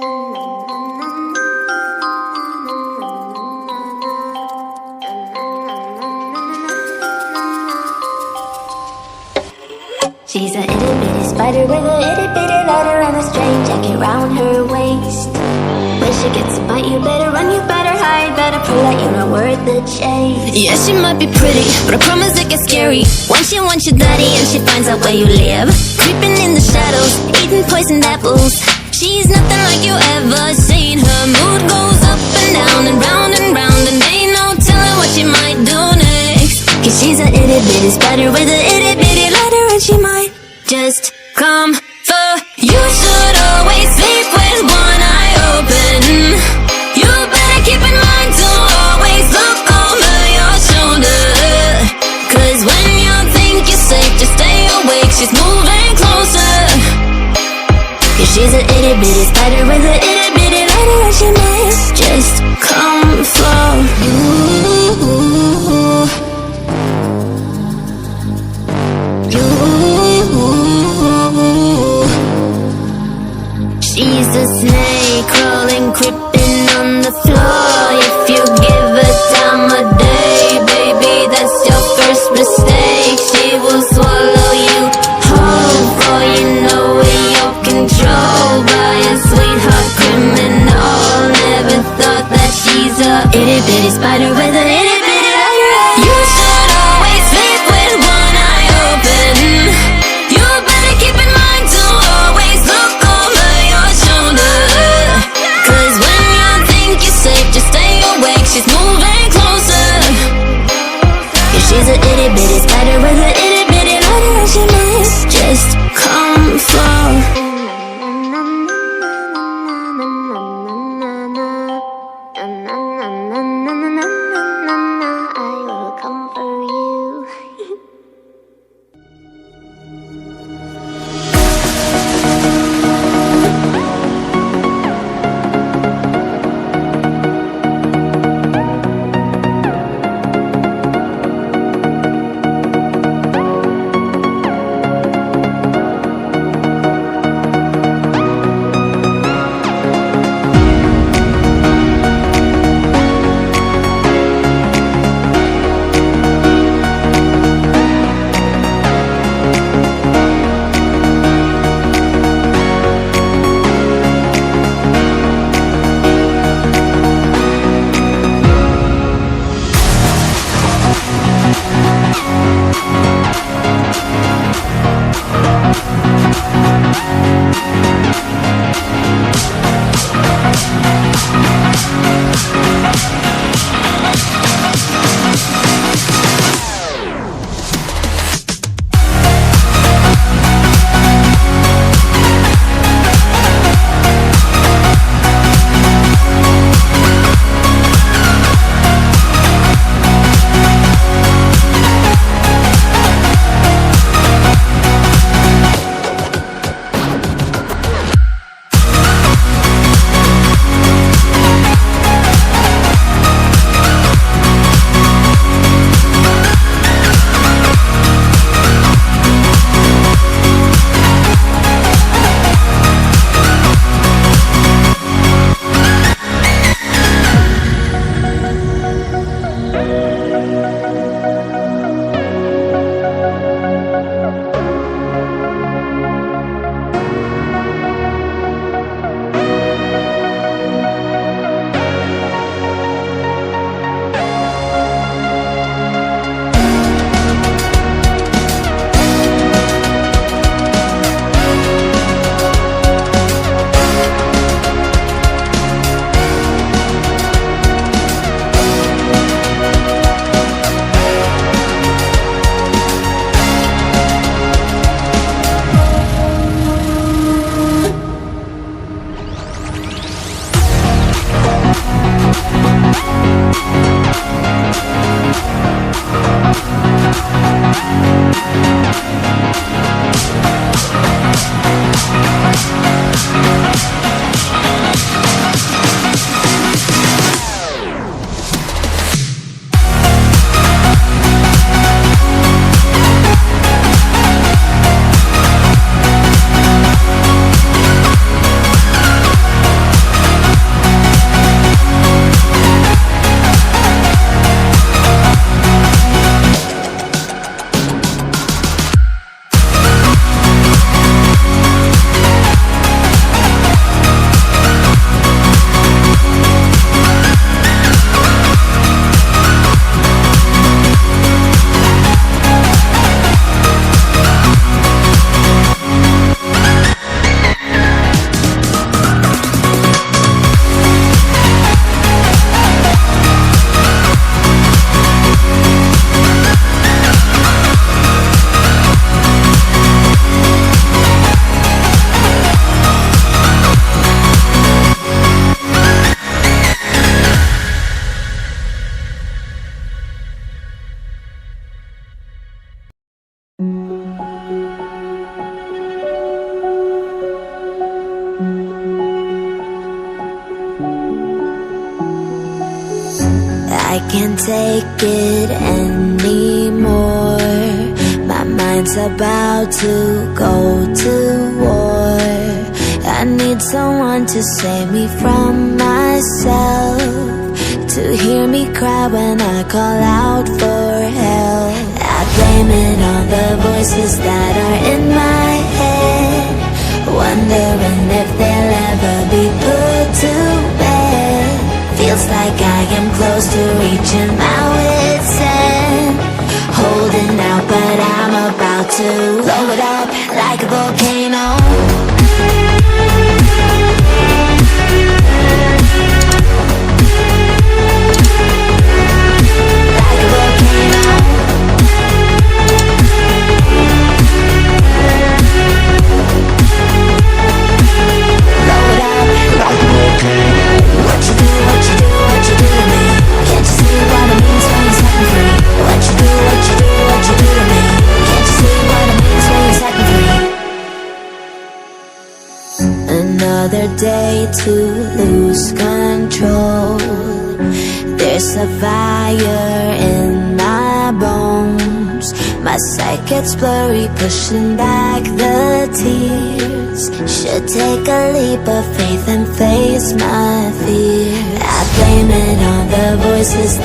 She's a itty bitty spider with a itty bitty ladder and a string jacket round her waist. When she gets a bite, you better run, you better hide, better prove that you're not worth the chase. Yeah, she might be pretty, but I promise it gets scary once she wants your daddy and she finds out where you live. Creeping in the shadows, eating poisoned apples. She's nothing like you ever seen. Her mood goes up and down and round, and ain't no telling what she might do next. Cause she's a itty bitty spider with a itty bitty ladder, and she might just come for you. Should always sleep with one eye open. You better keep in mind to always look over your shoulder. Cause when you think you're safe, just stay awake, she's moving closer. Yeah, she's a itty bitty spider with a itty bitty ladder, and she might just come for you. She's a snake crawling, creeping on the floor. If you give her time of day, baby, that's your first mistake. She will swallow you whole, for you know you're controlled by a sweetheart criminal. can't take it anymore. My mind's about to go to war. I need someone to save me from myself, to hear me cry when I call out for help. I blame it on the voices that are in my head, wondering if they'll ever be put to bed. Feels like I am close to reaching my wit's end, holding out but I'm about to blow it up like a volcano. Another day to lose control. There's a fire in my bones. My sight gets blurry, pushing back the tears. Should take a leap of faith and face my fear. I blame it on the voices